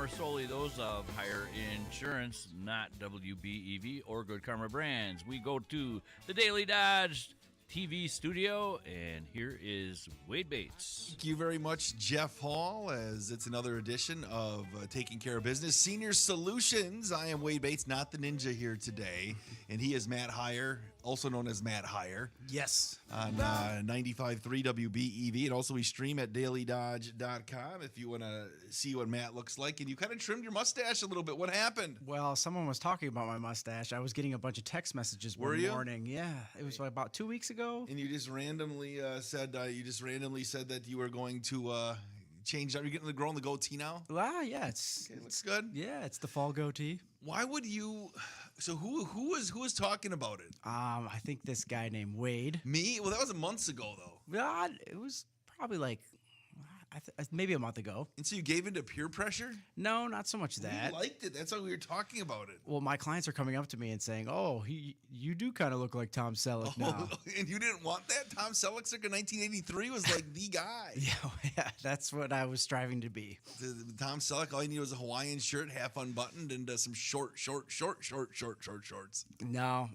are solely those of Heiar Insurance, not WBEV or Good Karma Brands. We go to the Daily Dodge TV studio, and here is Wade Bates. Thank you very much, Jeff Hall, as it's another edition of Taking Care of Business Senior Solutions. I am Wade Bates, not the ninja here today, and he is Matt Heiar, also known as Matt Heiar. Yes. On 95.3 WBEV, and also we stream at dailydodge.com if you want to see what Matt looks like. And you kind of trimmed your mustache a little bit. What happened? Well, someone was talking about my mustache. I was getting a bunch of text messages one morning. Yeah, it was about 2 weeks ago. And you just randomly said that you were going to change up. You're getting growing the goatee now. Yeah, it looks good. Yeah, it's the fall goatee. Why would you? So who was talking about it? I think this guy named Wade. Me? Well, that was months ago though. Yeah, it was probably like maybe a month ago. And so you gave into peer pressure? No, not so much that. We liked it. That's why we were talking about it. Well, my clients are coming up to me and saying, "Oh, you do kind of look like Tom Selleck now." And you didn't want that? Tom Selleck circa 1983 was like the guy. Yeah, that's what I was striving to be. Tom Selleck, all you need was a Hawaiian shirt, half unbuttoned, and some short shorts. No,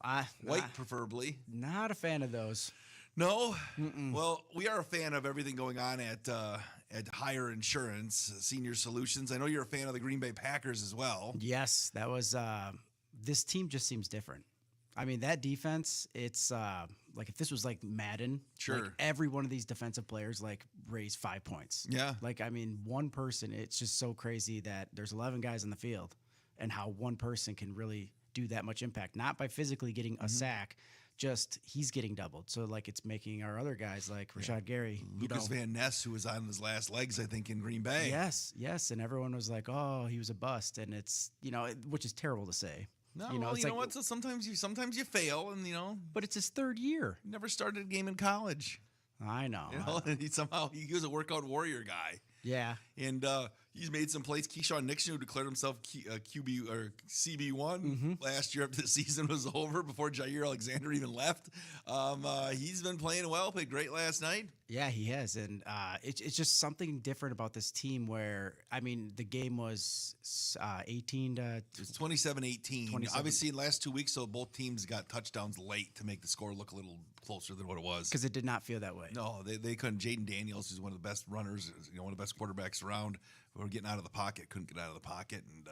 white preferably. Not a fan of those. No? Mm-mm. Well, we are a fan of everything going on at Heiar Insurance, Senior Solutions. I know you're a fan of the Green Bay Packers as well. Yes, that was this team just seems different. I mean, that defense, it's like if this was like Madden, sure. Like every one of these defensive players like raised 5 points. Yeah. Like, I mean, one person, it's just so crazy that there's 11 guys on the field and how one person can really do that much impact, not by physically getting a sack, just he's getting doubled. So like it's making our other guys like Rashad Gary, Lucas Van Ness, who was on his last legs, I think, in Green Bay. Yes, and everyone was like, "Oh, he was a bust," and it's which is terrible to say. No, you know what? So sometimes you fail, and But it's his third year. He never started a game in college. I know. And he was a workout warrior guy. Yeah, and he's made some plays. Keyshawn Nixon, who declared himself QB or CB1 last year after the season was over, before Jair Alexander even left. He's been playing well. Played great last night. Yeah, he has, and it's just something different about this team. Where I mean, the game was 18 to it was 27-18. Obviously, in the last 2 weeks, so both teams got touchdowns late to make the score look a little closer than what it was. Because it did not feel that way. No, they couldn't. Jaden Daniels, who's one of the best runners, one of the best quarterbacks around, who were getting out of the pocket, couldn't get out of the pocket, and.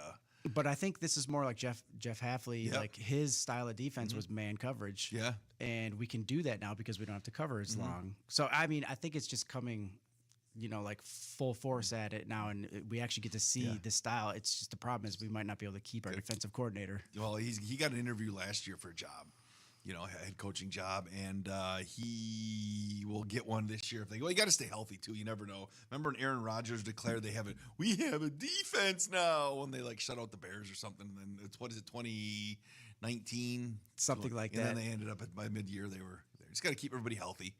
But I think this is more like Jeff Hafley. Yep. Like his style of defense was man coverage. Yeah, and we can do that now because we don't have to cover as long. So I mean, I think it's just coming, like full force at it now, and we actually get to see the style. It's just the problem is we might not be able to keep our defensive coordinator. Well, he got an interview last year for a job. A head coaching job, and he will get one this year if they go. You got to stay healthy too. You never know. Remember when Aaron Rodgers declared we have a defense now when they shut out the Bears or something. And then it's 2019, something like that. And then they ended up by mid-year they just got to keep everybody healthy.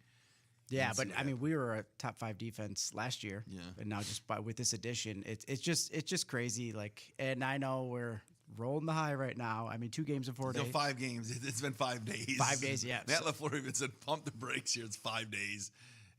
Yeah, but I mean, we were a top 5 defense last year, and now just with this addition, it's just crazy. And I know we're rolling the high right now. I mean, 2 games in 4 days. 5 games. It's been 5 days. 5 days, yeah. Matt LaFleur even said, "Pump the brakes here." It's 5 days.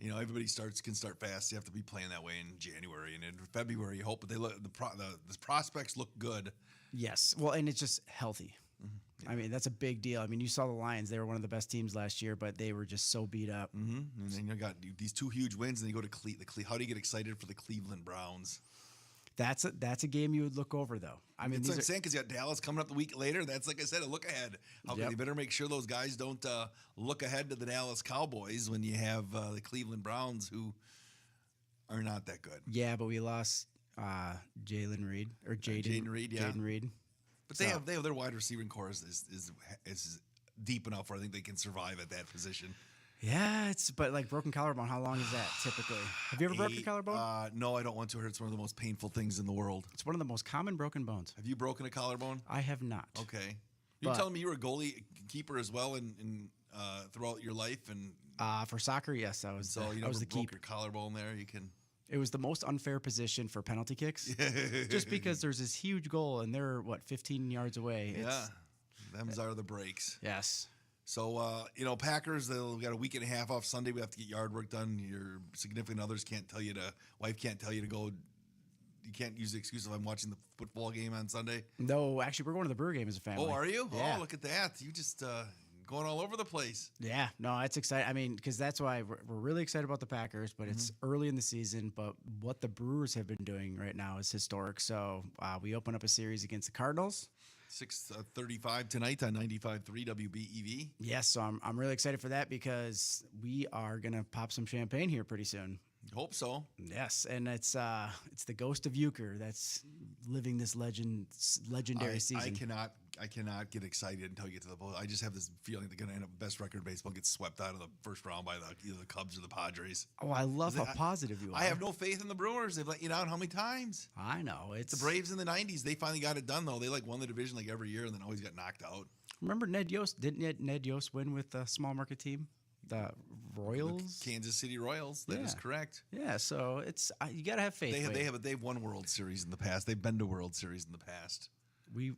Everybody can start fast. You have to be playing that way in January and in February. You hope, but the prospects look good. Yes, well, and it's just healthy. Yeah. I mean, that's a big deal. I mean, you saw the Lions; they were one of the best teams last year, but they were just so beat up. And then you got these 2 huge wins, and you go to how do you get excited for the Cleveland Browns? That's a game you would look over, though. I mean, that's what I'm saying, because you got Dallas coming up the week later. That's, like I said, a look ahead. You better make sure those guys don't look ahead to the Dallas Cowboys when you have the Cleveland Browns, who are not that good. Yeah, but we lost Jaden Reed. Jaden Reed, yeah. Jaden Reed. But they have their wide receiving core is deep enough where I think they can survive at that position. Yeah, but like broken collarbone, how long is that typically? Have you ever broken a collarbone? No, I don't want to. It's one of the most painful things in the world. It's one of the most common broken bones. Have you broken a collarbone? I have not. Okay. You're telling me you were a goalie keeper as well in throughout your life? And for soccer, yes, I was. So I was the broke keeper. Your collarbone there. You can. It was the most unfair position for penalty kicks, just because there's this huge goal and they're 15 yards away. Them's are the breaks. Yes. So, Packers, they've got a week and a half off Sunday. We have to get yard work done. Your significant others wife can't tell you to go you can't use the excuse of I'm watching the football game on Sunday. No, actually, we're going to the Brewer game as a family. Oh, are you? Yeah. Oh, look at that. You just going all over the place. Yeah, no, it's exciting. I mean, because that's why we're really excited about the Packers, but it's early in the season. But what the Brewers have been doing right now is historic. So we open up a series against the Cardinals. 6:35 tonight on 95.3 WBEV. Yes, so I'm really excited for that because we are gonna pop some champagne here pretty soon. Hope so. Yes, and it's the ghost of Euchre that's living this legendary season. I cannot get excited until you get to the bowl. I just have this feeling they're going to end up best record in baseball, get swept out of the first round by either the Cubs or the Padres. Oh, I love how positive you are. I have no faith in the Brewers. They've let you down how many times? I know it's The Braves in the '90s. They finally got it done though. They won the division every year and then always got knocked out. Remember Ned Yost? Didn't Ned Yost win with the small market team, the Royals? The Kansas City Royals. That is correct. Yeah, so it's you gotta have faith. They've won World Series in the past. They've been to World Series in the past. We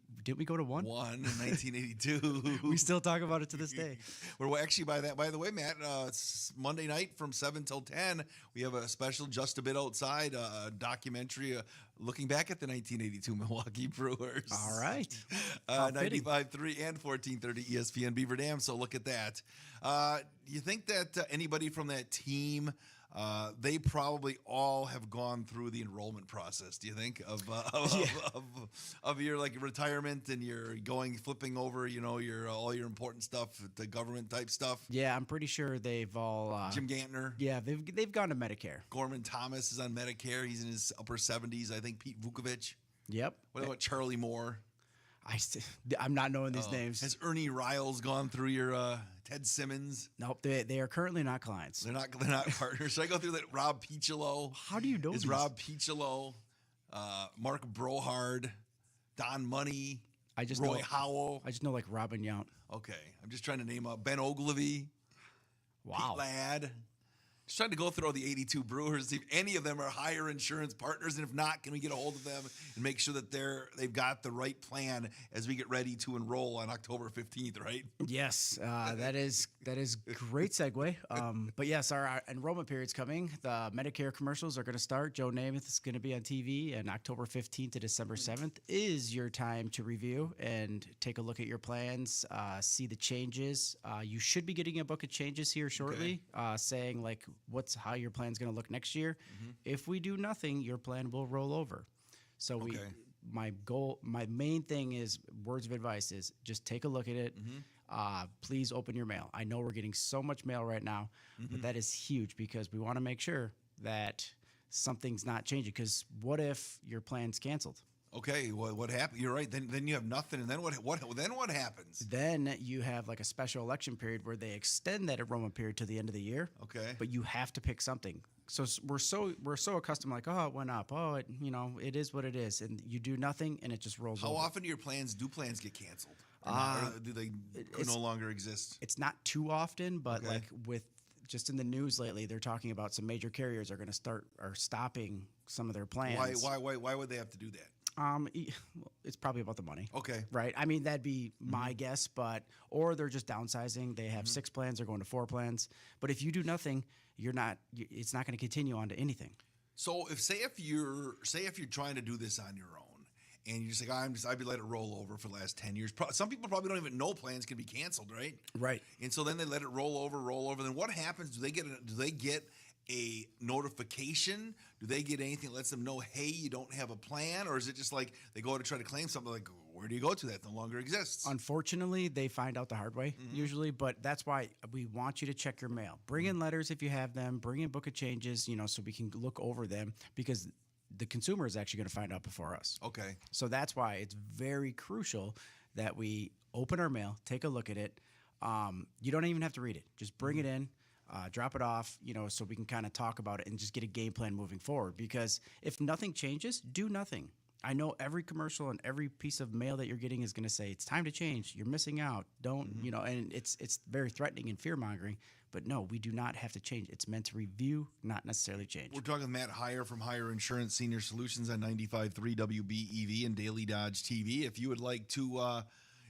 go to one? One in 1982. We still talk about it to this day. We're actually by the way, Matt. It's Monday night from 7 till 10. We have a special Just a Bit Outside documentary looking back at the 1982 Milwaukee Brewers. All right, 95.3 and 1430 ESPN Beaver Dam. So look at that. You think that anybody from that team? They probably all have gone through the enrollment process. Do you think of your retirement and you're flipping over, your all your important stuff, the government type stuff? Yeah, I'm pretty sure they've all. Jim Gantner. Yeah, they've gone to Medicare. Gorman Thomas is on Medicare. He's in his upper 70s. I think Pete Vukovich. Yep. What about Charlie Moore? I'm not knowing these names. Has Ernie Riles gone through your Ted Simmons? Nope, they are currently not clients. They're not partners. Should I go through that? Rob Piccolo. How do you know? Is Rob Piccolo, Mark Brohard, Don Money, Roy Howell. I just know Robin Yount. Okay, I'm just trying to name up Ben Ogilvy. Wow. Pete Ladd. Just trying to go through all the 82 Brewers, see if any of them are Heiar insurance partners, and if not, can we get a hold of them and make sure that they've got the right plan as we get ready to enroll on October 15th, right? Yes, that is great segue. But yes, our enrollment period's coming. The Medicare commercials are going to start. Joe Namath is going to be on TV, and October 15th to December 7th is your time to review and take a look at your plans, see the changes. You should be getting a book of changes here shortly, saying how your plan's going to look next year. If we do nothing, your plan will roll over. So my main thing is words of advice is just take a look at it. Please open your mail. I know we're getting so much mail right now, but that is huge because we want to make sure that something's not changing. Because what if your plan's canceled? Okay, what happened? You're right. Then you have nothing, and then what happens? Then you have a special election period where they extend that enrollment period to the end of the year. Okay, but you have to pick something. So we're so accustomed, it went up. Oh, it is what it is, and you do nothing, and it just rolls over. How often do plans get canceled? Or do they no longer exist? It's not too often, but with just in the news lately, they're talking about some major carriers are going to stopping some of their plans. Why would they have to do that? It's probably about the money. Okay. Right. I mean, that'd be my guess, or they're just downsizing. They have 6 plans. They're going to 4 plans. But if you do nothing, it's not going to continue on to anything. So if you're trying to do this on your own and you're just I'd be let it roll over for the last 10 years. Some people probably don't even know plans can be canceled, right? Right. And so then they let it roll over. Then what happens? Do they get a notification? Do they get anything that lets them know, hey, you don't have a plan? Or is it just they go to try to claim something where do you go to? That no longer exists? Unfortunately, they find out the hard way usually, but that's why we want you to check your mail. Bring in letters if you have them. Bring in book of changes, so we can look over them because the consumer is actually going to find out before us. Okay. So that's why it's very crucial that we open our mail, take a look at it. You don't even have to read it. Just bring it in. Drop it off, so we can kind of talk about it and just get a game plan moving forward. Because if nothing changes, do nothing. I know every commercial and every piece of mail that you're getting is going to say, it's time to change. You're missing out. Don't, and it's very threatening and fear-mongering. But no, we do not have to change. It's meant to review, not necessarily change. We're talking with Matt Heiar from Heiar Insurance Senior Solutions on 95.3 WBEV and Daily Dodge TV. If you would like to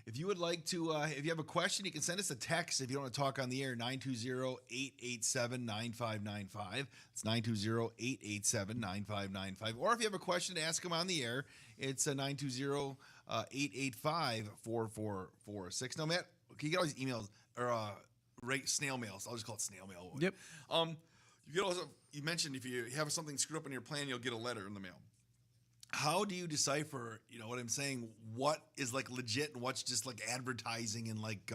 If you would like to, if you have a question, you can send us a text if you don't want to talk on the air, 920-887-9595. It's 920-887-9595. Or if you have a question to ask them on the air, it's 920-885-4446. Now, Matt, you get all these emails, or snail mails. I'll just call it snail mail. Yep. You get also, you mentioned if you have something screwed up in your plan, you'll get a letter in the mail. How do you decipher, you know what I'm saying, what is like legit and what's just like advertising and like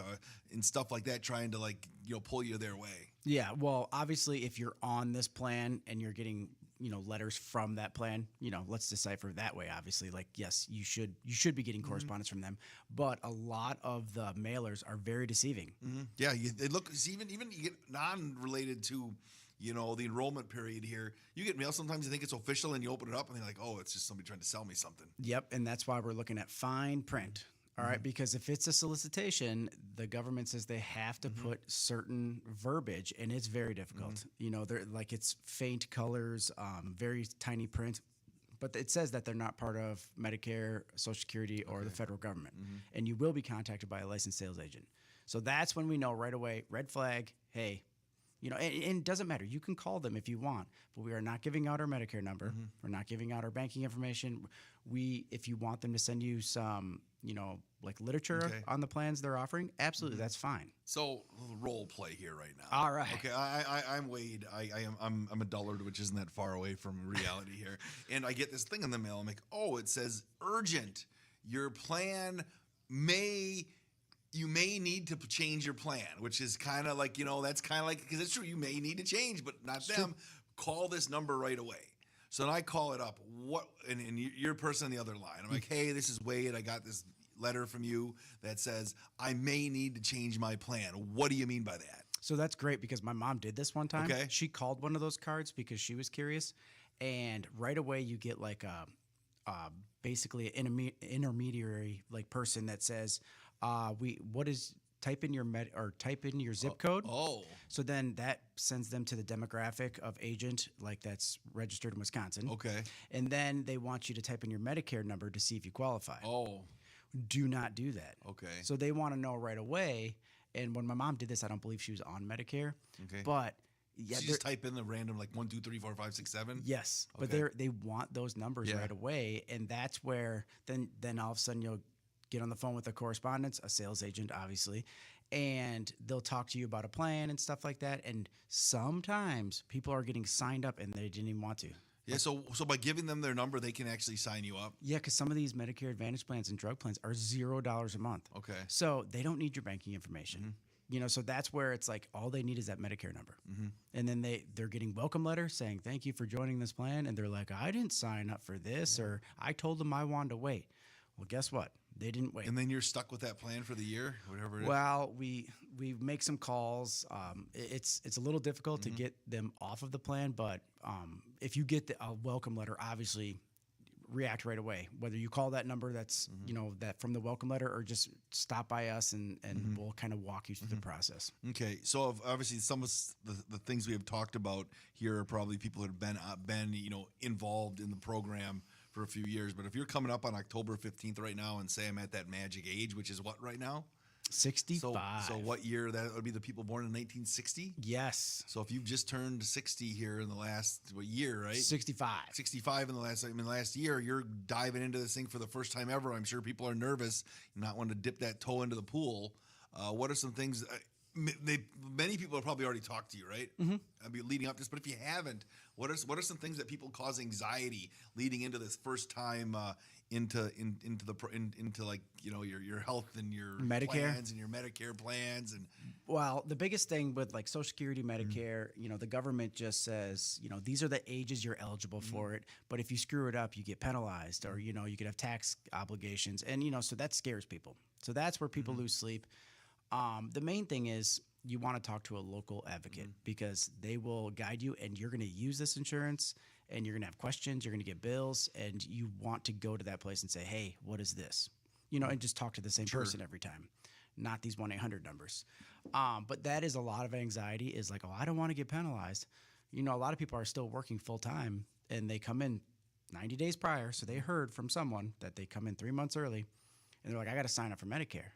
and stuff like that, trying to like, you know, pull you their way? Yeah, well, obviously, if you're on this plan and you're getting, you know, letters from that plan, you know, let's decipher that way. Obviously, like, yes, you should be getting correspondence from them, but a lot of the mailers are very deceiving. Yeah, they look, even you get non-related to, you know, the enrollment period here. You get mail sometimes, you think it's official, and you open it up and they're like, oh, it's just somebody trying to sell me something. Yep, and that's why we're looking at fine print. All right, because if it's a solicitation, the government says they have to put certain verbiage, and it's very difficult. You know, they're like, it's faint colors, very tiny print, but it says that they're not part of Medicare, Social Security, or the federal government, and you will be contacted by a licensed sales agent. So that's when we know right away, red flag. Hey, you know, and it doesn't matter. You can call them if you want, but we are not giving out our Medicare number. We're not giving out our banking information. If you want them to send you some, you know, like literature on the plans they're offering, absolutely, that's fine. So role play here right now. All right. Okay, I'm Wade. I'm a dullard, which isn't that far away from reality here. And I get this thing in the mail. I'm like, oh, it says urgent. Your plan you may need to change your plan, which is kind of like, you know, that's kind of like, because it's true, you may need to change, but not them. Call this number right away. So then I call it up. And you're a person on the other line. I'm like, hey, this is Wade. I got this letter from you that says I may need to change my plan. What do you mean by that? So that's great, because my mom did this one time. Okay. She called one of those cards because she was curious, and right away you get like basically an intermediary like person that says, type in your zip code. Oh. So then that sends them to the demographic of agent, like that's registered in Wisconsin. Okay. And then they want you to type in your Medicare number to see if you qualify. Oh. Do not do that. Okay. So they want to know right away. And when my mom did this, I don't believe she was on Medicare. Okay. But yeah, so you just type in the random like 1, 2, 3, 4, 5, 6, 7. Yes, Okay. but they want those numbers right away, and that's where then all of a sudden you'll get on the phone with a correspondent, a sales agent, obviously, and they'll talk to you about a plan and stuff like that. And sometimes people are getting signed up and they didn't even want to. Yeah, so by giving them their number, they can actually sign you up. Yeah, because some of these Medicare Advantage plans and drug plans are $0 a month. Okay. So they don't need your banking information. You know, so that's where it's like all they need is that Medicare number. And then they're getting welcome letters saying, thank you for joining this plan. And they're like, I didn't sign up for this, or I told them I wanted to wait. Well, guess what? They didn't wait. And then you're stuck with that plan for the year, whatever it is. Well, we make some calls. It's a little difficult to get them off of the plan, but if you get a welcome letter, obviously react right away. Whether you call that number that's you know that from the welcome letter, or just stop by us and we'll kind of walk you through the process. Okay, so obviously some of the things we have talked about here are probably people who have been you know involved in the program for a few years. But if you're coming up on October 15th right now and say I'm at that magic age, which is what right now? 65. So what year? That would be the people born in 1960? Yes. So if you've just turned 60 here in the last year, right? 65. 65 in the last year, you're diving into this thing for the first time ever. I'm sure people are nervous, not wanting to dip that toe into the pool. What are some things? Many people have probably already talked to you, right? I'll be leading up to this, but if you haven't, what are some things that people cause anxiety leading into this first time into like you know your health and your Medicare plans and your Medicare plans and well, the biggest thing with like Social Security, Medicare, you know, the government just says, you know, these are the ages you're eligible for it, but if you screw it up, you get penalized, or you know, you could have tax obligations, and you know, so that scares people. So that's where people lose sleep. The main thing is you want to talk to a local advocate because they will guide you, and you're going to use this insurance, and you're going to have questions, you're going to get bills, and you want to go to that place and say, hey, what is this? You know, and just talk to the same person every time, not these 1-800 numbers. But that is a lot of anxiety, is like, oh, I don't want to get penalized. You know, a lot of people are still working full time, and they come in 90 days prior, so they heard from someone that they come in 3 months early, and they're like, I got to sign up for Medicare.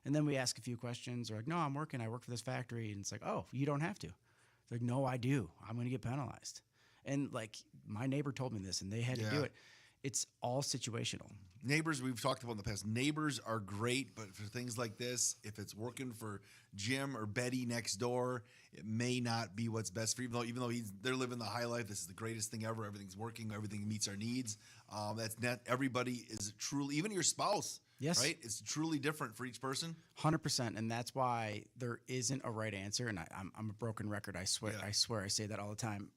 And then we ask a few questions. They're like, no, I'm working. I work for this factory. And it's like, oh, you don't have to. It's like, no, I do. I'm going to get penalized. And like my neighbor told me this and they had to do it. It's all situational. Neighbors, we've talked about in the past. Neighbors are great, but for things like this, if it's working for Jim or Betty next door, it may not be what's best for you. Even though they're living the high life, this is the greatest thing ever. Everything's working, everything meets our needs. That's not everybody is truly, even your spouse. Yes. Right? It's truly different for each person. 100%. And that's why there isn't a right answer. And I'm a broken record. I swear I say that all the time.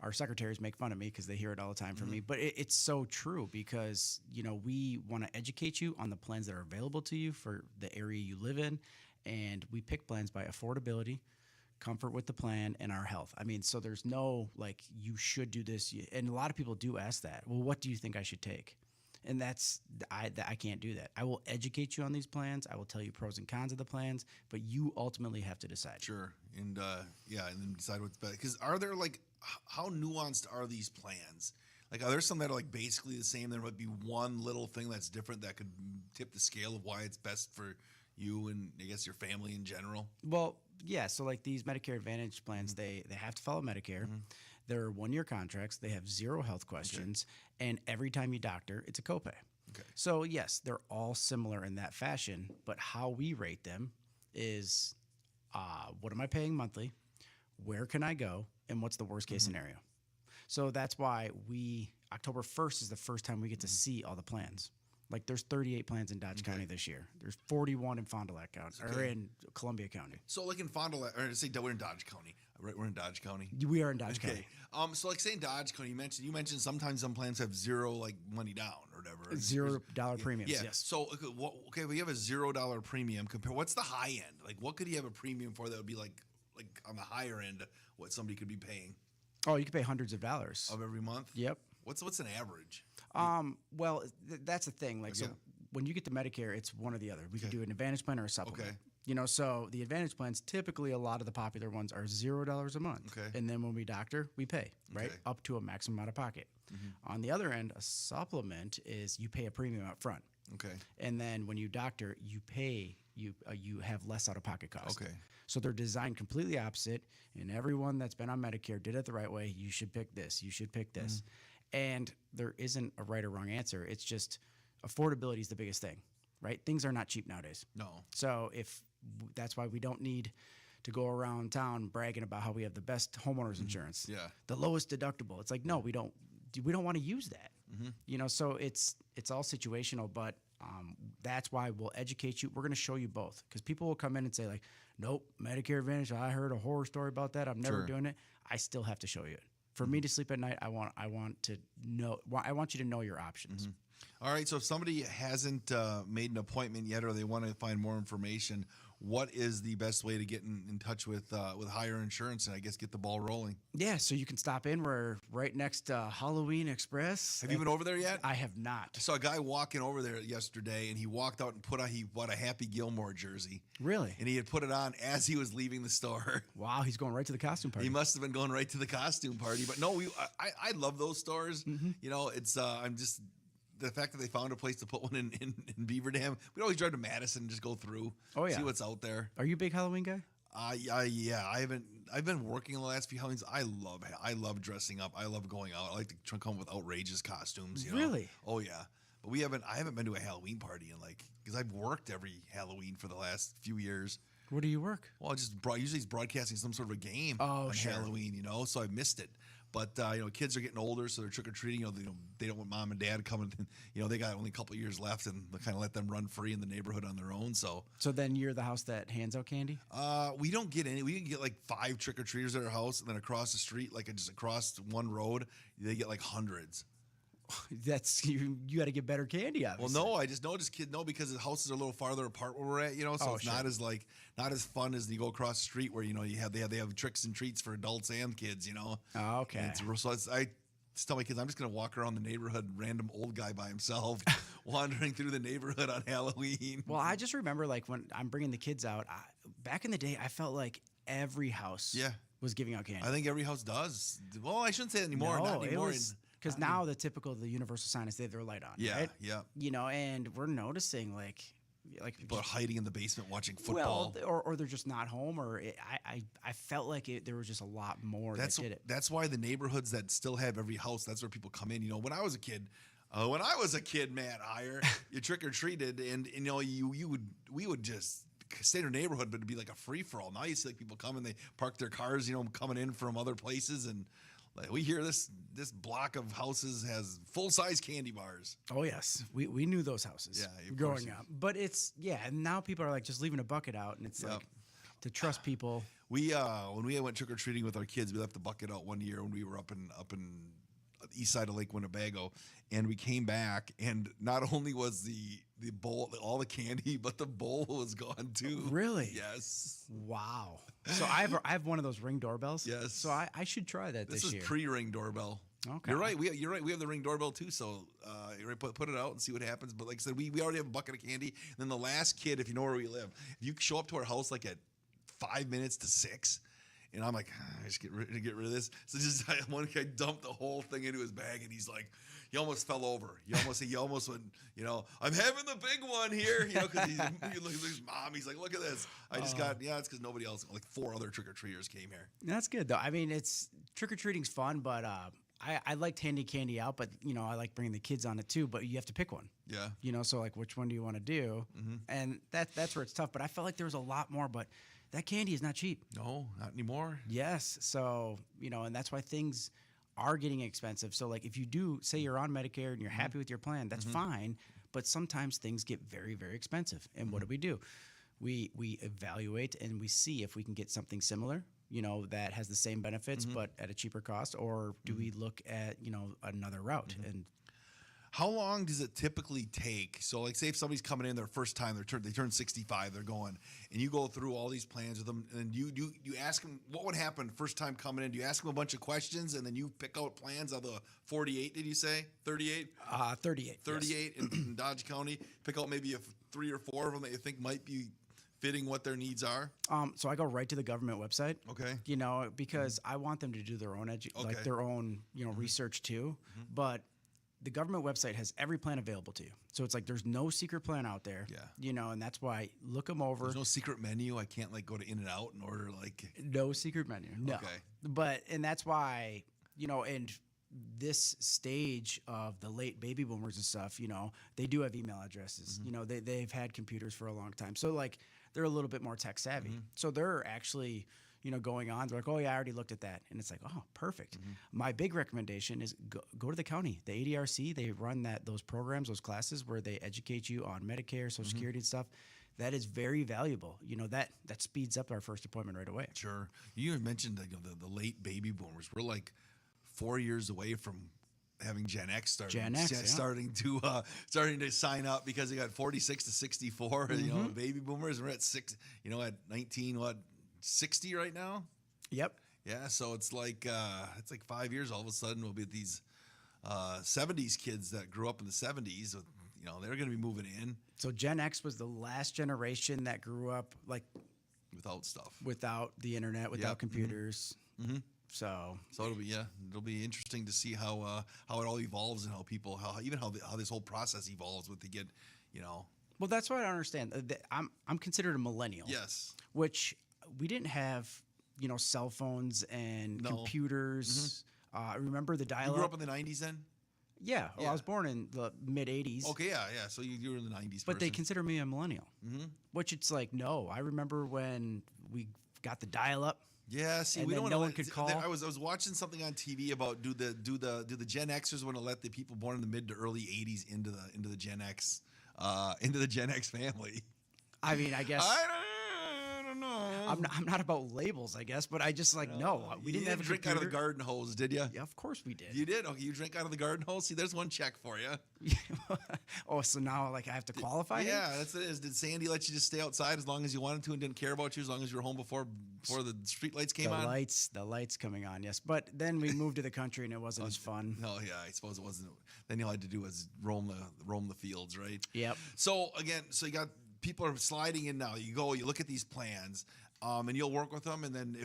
Our secretaries make fun of me because they hear it all the time from me. But it's so true because, we want to educate you on the plans that are available to you for the area you live in. And we pick plans by affordability, comfort with the plan, and our health. I mean, so there's no, like, you should do this. And a lot of people do ask that. Well, what do you think I should take? And I can't do that. I will educate you on these plans. I will tell you pros and cons of the plans, but you ultimately have to decide. Sure. And, and then decide what's best. Because are there, like, how nuanced are these plans? Like, are there some that are, like, basically the same? There might be one little thing that's different that could tip the scale of why it's best for you and, I guess, your family in general? Well, yeah. So, like, these Medicare Advantage plans, they have to follow Medicare. They're 1-year contracts. They have 0 health questions. And every time you doctor, it's a copay. Okay. So, yes, they're all similar in that fashion. But how we rate them is what am I paying monthly? Where can I go? And what's the worst case scenario? So that's why October 1st is the first time we get to see all the plans. Like there's 38 plans in Dodge County this year. There's 41 in Fond du Lac County or in Columbia County. So like in Fond du Lac, or say we're in Dodge County. Right, we're in Dodge County. We are in Dodge County. So like say in Dodge County, you mentioned sometimes some plans have 0 like money down or whatever. $0 premiums. Yeah. Yes. So we have a $0 premium. What's the high end? Like what could you have a premium for that would be like on the higher end what somebody could be paying? Oh, you could pay hundreds of dollars of every month. Yep. What's an average? Well, that's the thing. Like, so when you get to Medicare, it's one or the other. We could do an Advantage plan or a supplement. Okay. So the Advantage plans, typically a lot of the popular ones are $0 a month. Okay. And then when we doctor, we pay, right? Up to a maximum out of pocket. On the other end, a supplement is you pay a premium up front. Okay. And then when you doctor, you pay, you have less out of pocket costs. Okay. So they're designed completely opposite. And everyone that's been on Medicare did it the right way. You should pick this. You should pick this. And there isn't a right or wrong answer. It's just affordability is the biggest thing, right? Things are not cheap nowadays. No. So that's why we don't need to go around town bragging about how we have the best homeowners insurance. Yeah. The lowest deductible. It's like, no, we don't want to use that. So it's all situational, but that's why we'll educate you. We're going to show you both because people will come in and say like, nope, Medicare Advantage. I heard a horror story about that. I'm never doing it. I still have to show you it. For me to sleep at night, I want you to know your options. All right. So if somebody hasn't made an appointment yet, or they want to find more information, what is the best way to get in touch with Heiar Insurance and I guess get the ball rolling? Yeah. So you can stop in. We're right next to Halloween Express. Have you been over there yet? I have not. I saw a guy walking over there yesterday, and he walked out and he bought a Happy Gilmore jersey. Really? And he had put it on as he was leaving the store. Wow, he's going right to the costume party. He must have been going right to the costume party. But no, I love those stores. It's I'm just. The fact that they found a place to put one in Beaver Dam. We'd always drive to Madison and just go through, see what's out there. Are you a big Halloween guy? Yeah. I've been working the last few Halloweens. I love dressing up. I love going out. I like to come up with outrageous costumes. Really? Oh yeah. But I haven't been to a Halloween party because I've worked every Halloween for the last few years. Where do you work? Well, usually it's broadcasting some sort of a game on Halloween. So I missed it. But kids are getting older, so they're trick or treating. They don't want mom and dad coming. They got only a couple years left, and they kind of let them run free in the neighborhood on their own. So then you're the house that hands out candy. We don't get any. We can get like 5 trick or treaters at our house, and then across the street, like just across one road, they get like hundreds. That's you got to get better candy, obviously. Well, no, I just know because the houses are a little farther apart where we're at, so it's not as fun as you go across the street where they have tricks and treats for adults and kids, Oh, okay. I just tell my kids I'm just gonna walk around the neighborhood, random old guy by himself, wandering through the neighborhood on Halloween. Well, I just remember like when I'm bringing the kids out, back in the day, I felt like every house was giving out candy. I think every house does. Well, I shouldn't say that anymore. No, not anymore. Because now the universal sign is they have their light on. Yeah, right? yeah. And we're noticing like like People are hiding in the basement watching football. well, or they're just not home, I felt like there was just a lot more that did it. That's why the neighborhoods that still have every house, that's where people come in. You know, when I was a kid, man, Heiar, you trick or treated, and you know, we would just stay in our neighborhood, but it'd be like a free for all. Now you see like people come and they park their cars, you know, coming in from other places, and like we hear this block of houses has full size candy bars. Oh yes, we knew those houses. Yeah, of growing course. up, but and now people are like just leaving a bucket out, and it's like to trust people. We when we went trick or treating with our kids, we left the bucket out one year when we were up in the east side of Lake Winnebago, and we came back, and not only was the bowl all the candy, but the bowl was gone too. Really? Yes. Wow. So I have one of those Ring doorbells. Yes. So I should try that this This year. is pre-Ring doorbell. Okay. You're right. You're right. We have the Ring doorbell too. So you're right, put it out and see what happens. But like I said, we already have a bucket of candy. And then the last kid, if you know where we live, if you show up to our house like at 5 minutes to 6, and I'm like, I just get rid of this. So just one guy dumped the whole thing into his bag, and he's like, he almost fell over. He almost went, you know, I'm having the big one here, you know, because he look at his mom. He's like, look at this. I just got, it's because nobody else, like 4 other trick or treaters came here. That's good though. I mean, it's trick or treating's fun, but I liked handing candy out, but you know, I like bringing the kids on it too. But you have to pick one. Yeah. You know, so like, which one do you want to do? Mm-hmm. And that's where it's tough. But I felt like there was a lot more. But that candy is not cheap. No, not anymore. Yes. So you know, and that's why things are getting expensive. So like, if you do say you're on Medicare and you're happy with your plan, that's fine. But sometimes things get very, very expensive. And what do? We evaluate and we see if we can get something similar, you know, that has the same benefits but at a cheaper cost, or do we look at, you know, another route? And how long does it typically take? So, like, say if somebody's coming in their first time, they turn 65, they're going, and you go through all these plans with them, and you ask them what would happen first time coming in. Do you ask them a bunch of questions, and then you pick out plans of the 48? Did you say 38? 38. 38 in Dodge County. Pick out maybe 3 or 4 of them that you think might be fitting what their needs are. So I go right to the government website. Okay. You know, because I want them to do their own like their own, you know, research too. But the government website has every plan available to you. So it's like there's no secret plan out there. Yeah. You know, and that's why look them over. There's no secret menu. I can't like go to In-N-Out and order like. No secret menu. No. Okay. And that's why, you know, and this stage of the late baby boomers and stuff, you know, they do have email addresses. You know, they've had computers for a long time. So like they're a little bit more tech savvy. So they're actually, you know, going on. They're like, oh yeah, I already looked at that. And it's like, oh, perfect. My big recommendation is go to the county. The ADRC, they run those programs, those classes where they educate you on Medicare, Social Security and stuff. That is very valuable. You know, that speeds up our first appointment right away. Sure. You had mentioned the late baby boomers. We're like 4 years away from having Gen X starting to sign up because they got 46 to 64, you know, baby boomers. We're at 60 right now. Yep. Yeah, so it's like 5 years. All of a sudden, we'll be at these 70s kids that grew up in the 70s. With, you know, they're going to be moving in. So Gen X was the last generation that grew up like without stuff, without the internet, without computers. So it'll be interesting to see how it all evolves and how this whole process evolves with you know. Well, that's what I don't understand. I'm considered a millennial. Yes. Which we didn't have, you know, cell phones and computers. Remember the dial-up? You grew up in the 90s then? Yeah. Well, I was born in the mid 80s. Okay, yeah. So you were in the 90s. But they consider me a millennial. Which it's like, no. I remember when we got the dial-up. Yeah, see, and we then don't no one could call. I was watching something on TV about do the Gen Xers want to let the people born in the mid to early 80s into the Gen X family? I mean, I guess I don't know. I'm not about labels, I guess, but I just like no. We didn't have a drink out of the garden hose, did you? Yeah, of course we did. You did? Okay, you drank out of the garden hose. See, there's one check for you. Oh, so now like I have to qualify? Yeah, that's it. Did Sandy let you just stay outside as long as you wanted to and didn't care about you as long as you were home before the street lights came on? The lights coming on, yes. But then we moved to the country and it wasn't as fun. No, yeah, I suppose it wasn't. Then all you had to do was roam the fields, right? Yep. So again, you got people are sliding in now. You go, you look at these plans, and you'll work with them, and then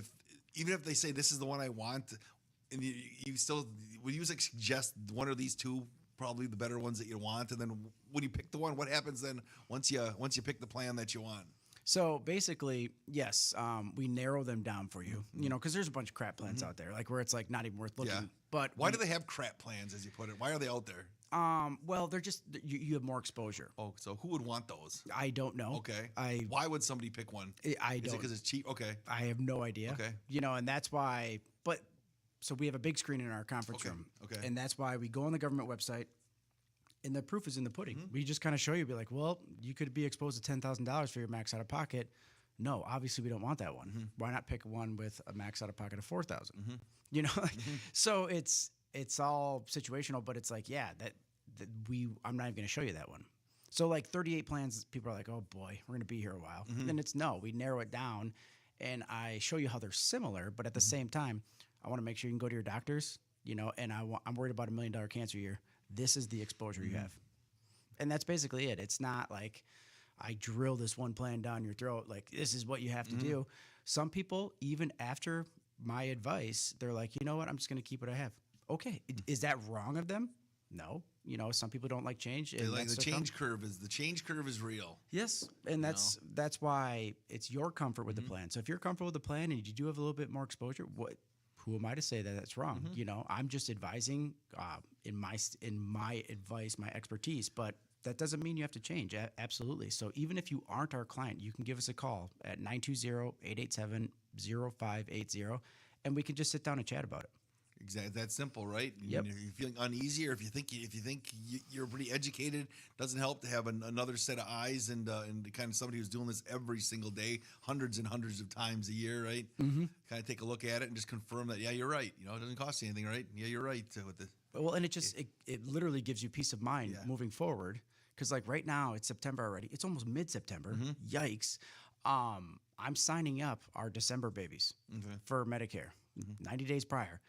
even if they say this is the one I want, and you still would you suggest one of these two probably the better ones that you want. And then when you pick the one, what happens then once you pick the plan that you want? So basically, yes, we narrow them down for you, because there's a bunch of crap plans out there, like where it's like not even worth looking. Yeah. But Why do they have crap plans, as you put it? Why are they out there? well, they're just you have more exposure. Oh, so who would want those? I don't know. Okay. Why would somebody pick one? I Is it don't. because it's cheap? Okay. I have no idea. Okay. And that's why. But so we have a big screen in our conference Okay, room. okay. And that's why we go on the government website. And the proof is in the pudding. We just kind of show you, be like, well, you could be exposed to $10,000 for your max out of pocket. No, obviously we don't want that one. Why not pick one with a max out of pocket of 4,000? So it's all situational, but it's like, yeah, I'm not even going to show you that one. So like 38 plans, people are like, oh boy, we're going to be here a while. And then we narrow it down, and I show you how they're similar, but at the same time, I want to make sure you can go to your doctors, and I'm worried about $1 million cancer year. This is the exposure you have. And that's basically it. It's not like I drill this one plan down your throat, like this is what you have to do. Some people, even after my advice, they're like, you know what, I'm just going to keep what I have. Okay. Is that wrong of them? No. Some people don't like change. And Like that's the their change curve is real. Yes, and that's why it's your comfort with the plan. So if you're comfortable with the plan and you do have a little bit more exposure, who am I to say that that's wrong? I'm just advising in my advice, my expertise, but that doesn't mean you have to change. Absolutely. So even if you aren't our client, you can give us a call at 920-887-0580, and we can just sit down and chat about it. Exactly, that's simple, right? Yep. If you're feeling uneasy, or if you think you're pretty educated, doesn't help to have another set of eyes and kind of somebody who's doing this every single day, hundreds and hundreds of times a year, right? Kind of take a look at it and just confirm that, yeah, you're right. It doesn't cost you anything, right? Yeah, you're right with the. Well, and it literally gives you peace of mind moving forward, because like right now it's September already. It's almost mid-September. Yikes! I'm signing up our December babies for Medicare 90 days prior.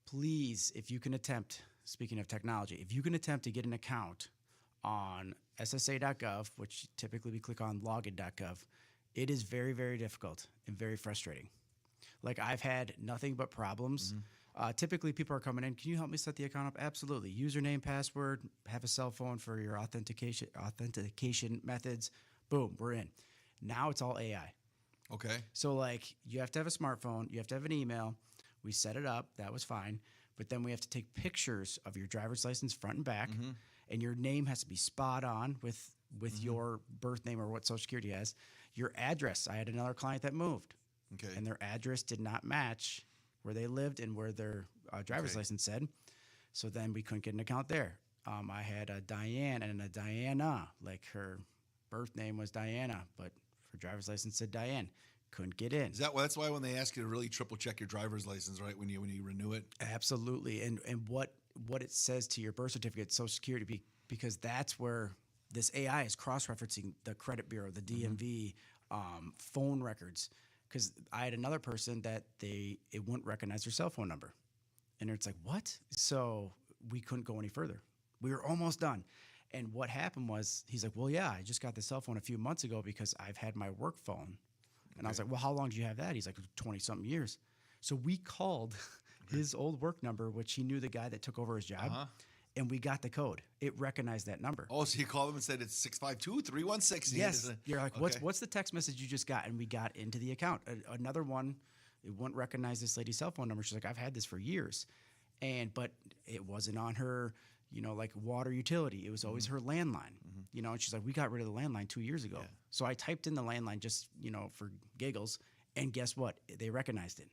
Please, if you can attempt, speaking of technology, if you can attempt to get an account on ssa.gov, which typically we click on login.gov, it is very, very difficult and very frustrating. Like I've had nothing but problems. Typically people are coming in, can you help me set the account up? Absolutely. Username, password, have a cell phone for your authentication methods. Boom, we're in. Now it's all AI. Okay. So like you have to have a smartphone, you have to have an email. We set it up. That was fine. But then we have to take pictures of your driver's license front and back, and your name has to be spot on with your birth name or what Social Security has. Your address. I had another client that moved, and their address did not match where they lived and where their driver's license said. So then we couldn't get an account there. I had a Diane and a Diana. Like her birth name was Diana, but her driver's license said Diane. Couldn't get in. That's why when they ask you to really triple check your driver's license, right? When you renew it. Absolutely. And what it says to your birth certificate, Social Security, because that's where this AI is cross-referencing the credit bureau, the DMV, phone records. Because I had another person that it wouldn't recognize their cell phone number. And it's like, what? So we couldn't go any further. We were almost done. And what happened was, he's like, well, yeah, I just got the cell phone a few months ago because I've had my work phone. And I was like, well, how long do you have that? He's like, 20-something years. So we called his old work number, which he knew the guy that took over his job, and we got the code. It recognized that number. Oh, so you called him and said it's 652-316. Yes. You're like, what's the text message you just got? And we got into the account. Another one, it wouldn't recognize this lady's cell phone number. She's like, I've had this for years. But it wasn't on her, like water utility. It was always her landline. And she's like, we got rid of the landline 2 years ago. Yeah. So I typed in the landline just, for giggles, and guess what? They recognized it.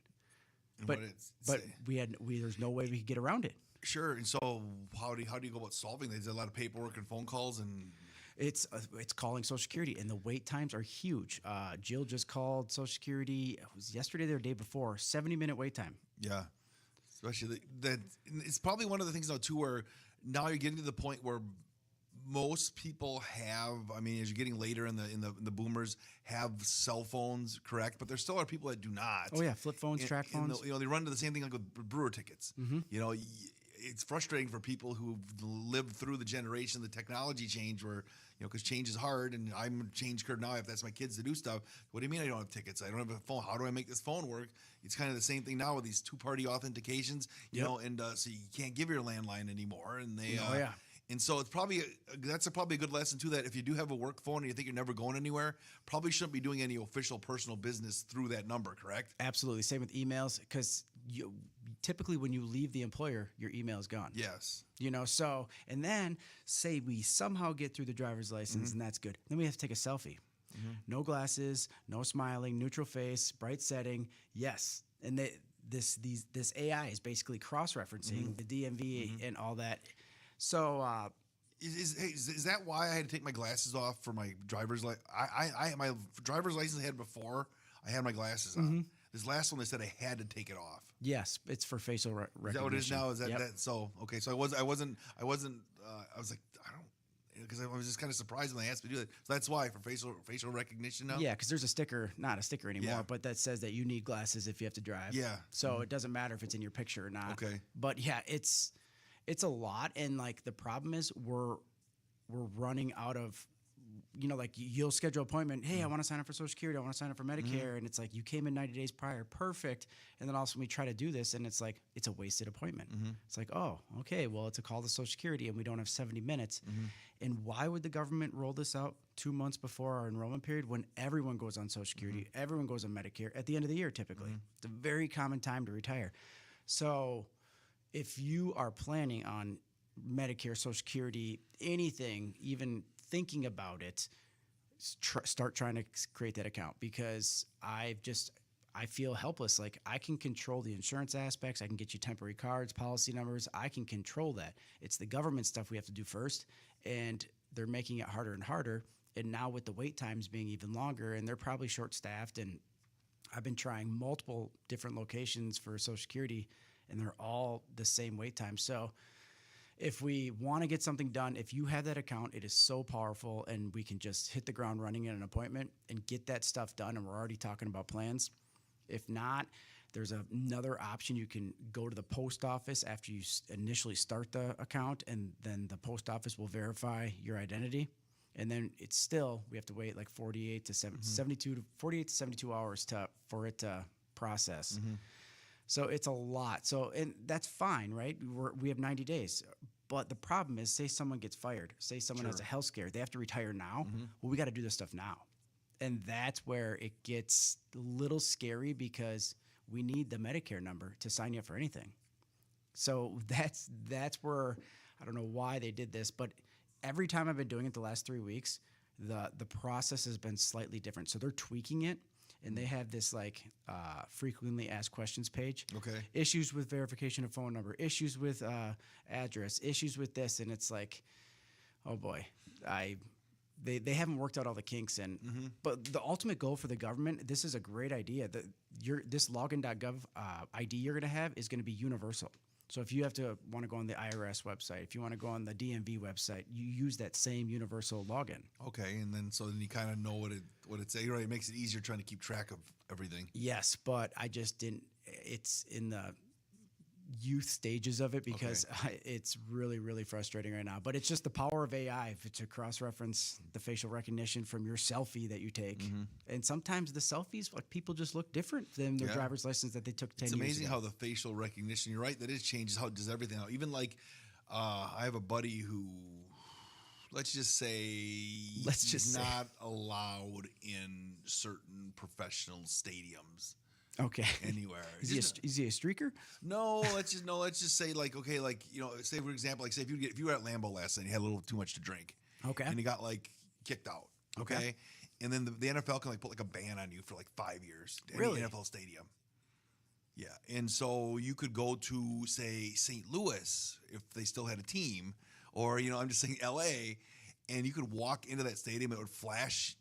But there's no way we could get around it. Sure. And so how do you go about solving this? There's a lot of paperwork and phone calls and. It's calling Social Security, and the wait times are huge. Jill just called Social Security. It was yesterday or the day before. 70-minute wait time. Yeah. Especially that it's probably one of the things though too, where now you're getting to the point where most people have, as you're getting later in the boomers, have cell phones, correct? But there still are people that do not. Oh yeah, flip phones, track phones. They run into the same thing like with brewer tickets. It's frustrating for people who've lived through the generation, the technology change, where because change is hard, and I'm a change curve now. If that's my kids to do stuff, what do you mean I don't have tickets? I don't have a phone. How do I make this phone work? It's kind of the same thing now with these two-party authentications, and so you can't give your landline anymore, and they, And so it's probably probably a good lesson too, that if you do have a work phone and you think you're never going anywhere, probably shouldn't be doing any official personal business through that number, correct? Absolutely. Same with emails, because typically when you leave the employer, your email is gone. Yes. So, and then say we somehow get through the driver's license and that's good. Then we have to take a selfie. No glasses, no smiling, neutral face, bright setting. Yes. And this AI is basically cross-referencing the DMV and all that. So, Is that why I had to take my glasses off for my driver's license? I my driver's license I had before I had my glasses on. This last one they said I had to take it off. yes, it's for facial recognition. Is that what it is now? Is that Yep. that? So okay. So I was like I don't, because I was just kind of surprised when they asked me to do that. So that's why for facial recognition now. Yeah, because there's a sticker, not a sticker anymore, Yeah. but that says that you need glasses if you have to drive. Yeah. So it doesn't matter if it's in your picture or not. Okay. But yeah, it's a lot, and like the problem is we're running out of, like you'll schedule an appointment. Hey, I want to sign up for Social Security. I want to sign up for Medicare, and it's like you came in 90 days prior, perfect. And then all of a sudden we try to do this, and it's like it's a wasted appointment. It's like, oh, okay, well it's a call to Social Security, and we don't have 70 minutes. And why would the government roll this out 2 months before our enrollment period when everyone goes on Social Security, everyone goes on Medicare at the end of the year typically? It's a very common time to retire. So if you are planning on Medicare, Social Security, anything, even thinking about it, start trying to create that account, because I feel helpless. Like I can control the insurance aspects. I can get you temporary cards, policy numbers. I can control that. It's the government stuff we have to do first, and they're making it harder and harder. And now with the wait times being even longer, and they're probably short-staffed, and I've been trying multiple different locations for Social Security, and they're all the same wait time. So if we want to get something done, if you have that account, it is so powerful, and we can just hit the ground running in an appointment and get that stuff done, and we're already talking about plans. If not, there's another option. You can go to the post office after you initially start the account, and then the post office will verify your identity. And then it's still, we have to wait like 48 to 72 hours for it to process. So it's a lot. So, and that's fine, right? We have 90 days. But the problem is, say someone gets fired, say someone has a health scare, they have to retire now. Well, we got to do this stuff now. And that's where it gets a little scary, because we need the Medicare number to sign you up for anything. So that's where, I don't know why they did this, but every time I've been doing it the last 3 weeks, the process has been slightly different. So they're tweaking it. And they have this frequently asked questions page. Okay. Issues with verification of phone number, issues with address, issues with this, and it's like, oh boy, they haven't worked out all the kinks in. But the ultimate goal for the government, this is a great idea. This login.gov ID you're going to have is going to be universal. So if you want to go on the IRS website, if you want to go on the DMV website, you use that same universal login. Okay, and then you kind of know what it's saying. Right, it makes it easier trying to keep track of everything. Yes, but I just didn't. It's in the youth stages of it, because it's really, really frustrating right now. But it's just the power of AI to cross-reference the facial recognition from your selfie that you take. And sometimes the selfies, like, people just look different than their driver's license that they took 10 years ago. It's amazing how the facial recognition, you're right, that it changes how it does everything. Even like, I have a buddy who, let's just say he's not allowed in certain professional stadiums. Okay. Anywhere. Is he a streaker? No, let's just say like, okay, like, say for example, like say if you were at Lambeau last night and you had a little too much to drink. Okay. And you got like kicked out. Okay. And then the NFL can like put like a ban on you for like 5 years. Really? Any NFL stadium. Yeah. And so you could go to, say, St. Louis if they still had a team, or, I'm just saying LA, and you could walk into that stadium and it would flash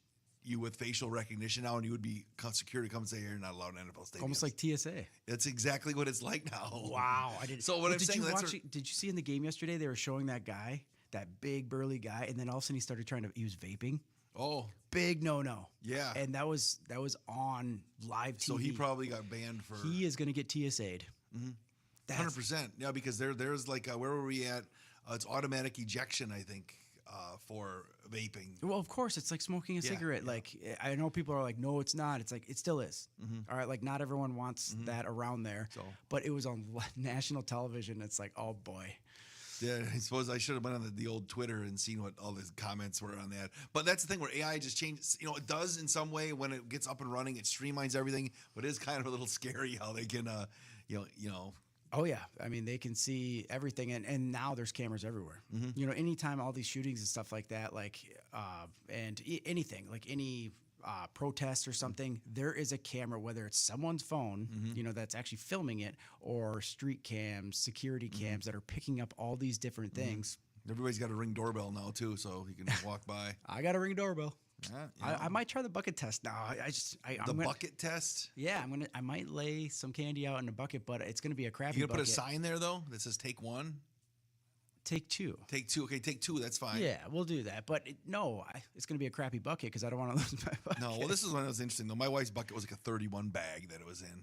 you with facial recognition now, and you would be security come and say, you're not allowed in NFL stadium. Almost like TSA. That's exactly what it's like now. Wow. I didn't. So what I'm saying, did you see in the game yesterday, they were showing that guy, that big burly guy, and then all of a sudden he started he was vaping. Oh. Big no. Yeah. And that was on live TV. So he probably got banned for. He is going to get TSA'd. 100%. Yeah, because there's like, where were we at? It's automatic ejection, I think, for vaping. Well, of course, it's like smoking a cigarette. Yeah. Like, I know people are like, no, it's not. It's like, it still is. All right, like, not everyone wants that around there. So. But it was on national television. It's like, oh boy. Yeah, I suppose I should have went on the old Twitter and seen what all the comments were on that. But that's the thing where AI just changes. You know, it does in some way when it gets up and running. It streamlines everything, but it is kind of a little scary how they can, you know. Oh yeah, I mean they can see everything, and now there's cameras everywhere. You know, anytime all these shootings and stuff like that, like anything, like any protest or something, there is a camera, whether it's someone's phone, you know, that's actually filming it, or street cams, security cams that are picking up all these different things. Everybody's got a Ring doorbell now too, so you can walk by. I got a Ring doorbell. Yeah. I might try the bucket test now. Bucket test. Yeah, I might lay some candy out in a bucket, but it's gonna be a crappy. You gonna bucket. put a sign there though that says "Take one"? Take two. Take two. Okay, take two. That's fine. Yeah, we'll do that. But it's going to be a crappy bucket because I don't want to lose my bucket. No, well, this is when it was interesting though. My wife's bucket was like a 31 bag that it was in.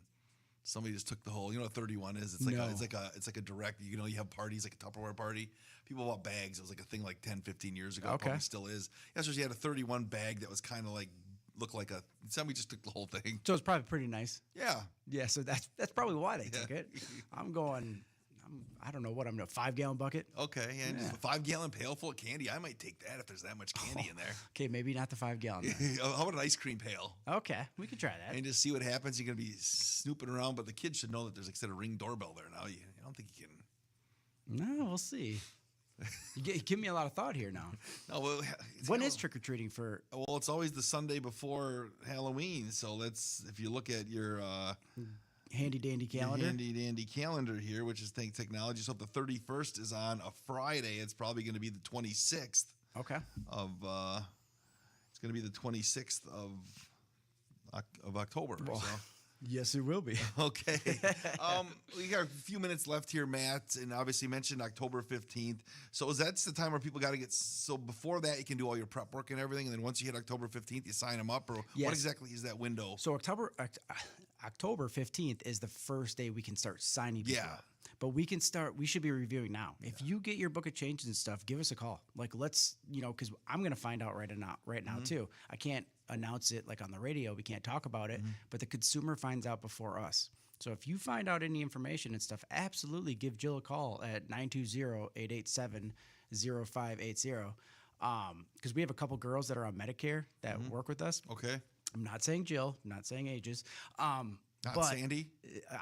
Somebody just took the whole. You know what 31 is? It's like it's like a direct. You know, you have parties like a Tupperware party. People bought bags. It was like a thing like 10, 15 years ago. Okay. Probably still is. Yeah, so she had a 31 bag that was kind of like looked like a. Somebody just took the whole thing. So it's probably pretty nice. Yeah. Yeah. So that's probably why they took it. I don't know what I'm doing. 5-gallon bucket. Okay, and just a 5-gallon pail full of candy. I might take that if there's that much candy in there. Okay, maybe not the 5-gallon. How about an ice cream pail? Okay, we can try that. And just see what happens. You're gonna be snooping around, but the kids should know that there's like I said a Ring doorbell there now. I don't think you can. No, we'll see. You give me a lot of thought here now. No, well, when is trick or treating for? Well, it's always the Sunday before Halloween. So if you look at your handy dandy calendar. Handy dandy calendar here, which is technology. So if the 31st is on a Friday, it's probably going to be the 26th. Okay. It's going to be the 26th of October. Well, so. Yes, it will be. Okay. We got a few minutes left here, Matt, and obviously mentioned October 15th. So that's the time where people got to get. So before that, you can do all your prep work and everything, and then once you hit October 15th, you sign them up. Or yes. What exactly is that window? So October 15th is the first day we can start signing people up. But we should be reviewing now. If you get your book of changes and stuff, give us a call. Like, let's, because I'm going to find out right now too. I can't announce it like on the radio. We can't talk about it, but the consumer finds out before us. So if you find out any information and stuff, absolutely give Jill a call at 920-887-0580. Because we have a couple girls that are on Medicare that work with us. Okay. I'm not saying Jill, I'm not saying ages. Not Sandy?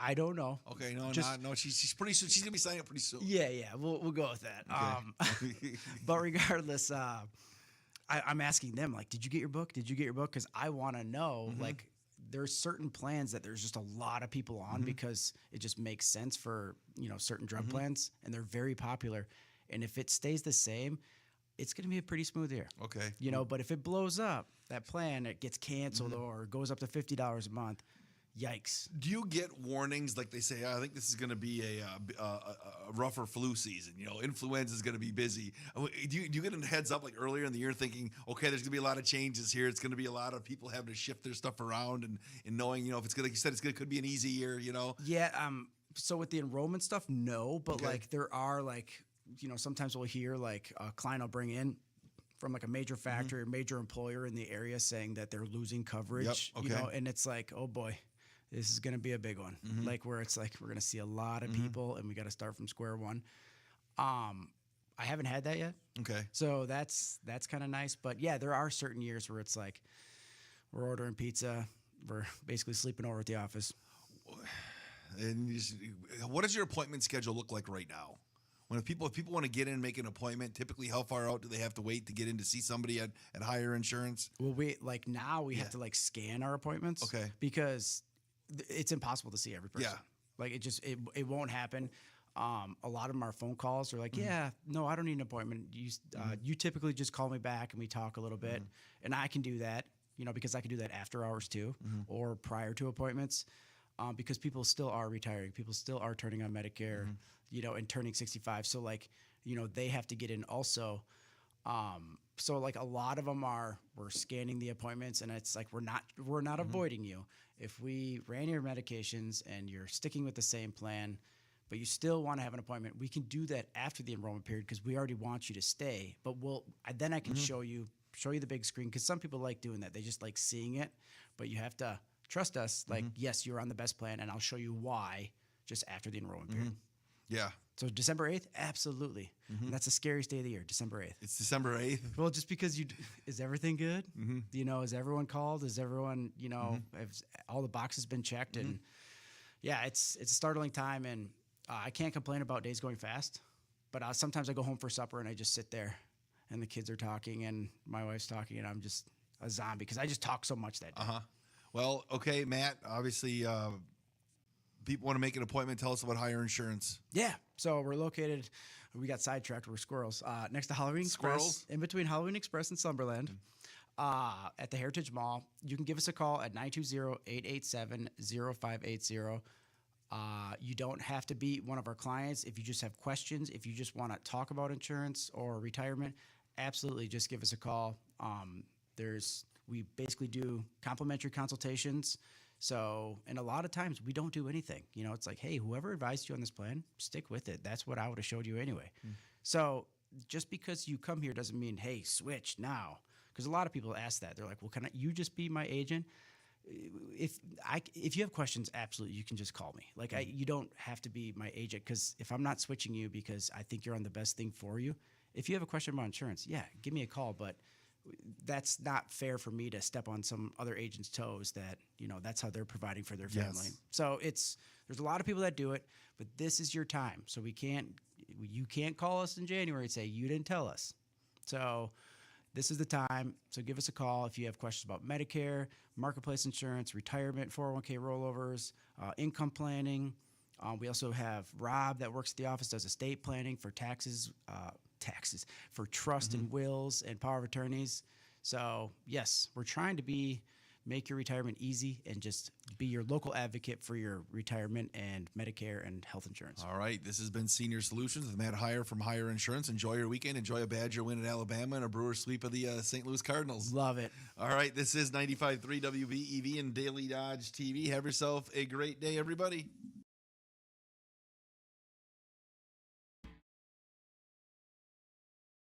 I don't know. Okay, no, she's pretty soon. She's gonna be signing up pretty soon. Yeah, we'll go with that. Okay. But regardless, I'm asking them like, did you get your book? Did you get your book? Because I want to know. Like, there's certain plans that there's just a lot of people on because it just makes sense for certain drug plans, and they're very popular. And if it stays the same, it's going to be a pretty smooth year. Okay. But if it blows up, that plan, it gets canceled or goes up to $50 a month. Yikes. Do you get warnings like they say, I think this is going to be a rougher flu season, influenza is going to be busy. Do you get a heads up like earlier in the year thinking, okay, there's going to be a lot of changes here. It's going to be a lot of people having to shift their stuff around and knowing, if it's good, like you said, could be an easy year, Yeah. So with the enrollment stuff, no, but like there are sometimes we'll hear like a client will bring in from like a major factory or major employer in the area saying that they're losing coverage, Yep. Okay. And it's like, oh boy, this is going to be a big one. Like where it's like, we're going to see a lot of people and we got to start from square one. I haven't had that yet. Okay. So that's kind of nice. But yeah, there are certain years where it's like, we're ordering pizza. We're basically sleeping over at the office. And what does your appointment schedule look like right now? If people want to get in and make an appointment, typically how far out do they have to wait to get in to see somebody at Heiar Insurance? Well, we have to like scan our appointments. Okay. Because it's impossible to see every person. Yeah. Like it won't happen. A lot of them are phone calls. They're like, yeah, no, I don't need an appointment. You typically just call me back and we talk a little bit, and I can do that. Because I can do that after hours too, or prior to appointments. Because people still are retiring. People still are turning on Medicare, and turning 65. So like, they have to get in also. So like a lot of them we're scanning the appointments, and it's like we're not avoiding you. If we ran your medications and you're sticking with the same plan, but you still want to have an appointment, we can do that after the enrollment period because we already want you to stay. But I can show you the big screen because some people like doing that. They just like seeing it, but you have to trust us. Like, yes, you're on the best plan, and I'll show you why just after the enrollment period. Yeah. So December 8th, absolutely. And that's the scariest day of the year, December 8th. It's December 8th. Well, just because is everything good? You know, is everyone called? Is everyone, you know, have all the boxes been checked? And yeah, it's a startling time, and I can't complain about days going fast. But sometimes I go home for supper and I just sit there, and the kids are talking and my wife's talking, and I'm just a zombie because I just talk so much that day. Well, okay, Matt, obviously people want to make an appointment. Tell us about Heiar Insurance. Yeah. So we're located, we got sidetracked, we're squirrels, next to Halloween Express, in between Halloween Express and Slumberland, at the Heritage Mall. You can give us a call at 920-887-0580. You don't have to be one of our clients. If you just have questions, if you just want to talk about insurance or retirement, absolutely just give us a call. We basically do complimentary consultations. So, and a lot of times we don't do anything. You know, it's like, hey, whoever advised you on this plan, stick with it. That's what I would have showed you anyway. So just because you come here doesn't mean, hey, switch now. Because a lot of people ask that. They're like, well, can you just be my agent? If you have questions, absolutely, you can just call me. Like, you don't have to be my agent, because if I'm not switching you because I think you're on the best thing for you, if you have a question about insurance, yeah, give me a call. But that's not fair for me to step on some other agent's toes that, you know, that's how they're providing for their family. Yes. So there's a lot of people that do it, but this is your time. So you can't call us in January and say, you didn't tell us. So this is the time. So give us a call if you have questions about Medicare, marketplace insurance, retirement, 401k rollovers, income planning. We also have Rob that works at the office, does estate planning for taxes for trust and wills and power of attorneys. So yes, we're trying to make your retirement easy and just be your local advocate for your retirement and Medicare and health insurance. All right, this has been Senior Solutions with Matt Heiar from Heiar Insurance. Enjoy your weekend. Enjoy a Badger win at Alabama and a Brewer sweep of the St. Louis Cardinals. Love it. All right, this is 95.3 WBEV and Daily Dodge TV. Have yourself a great day, everybody.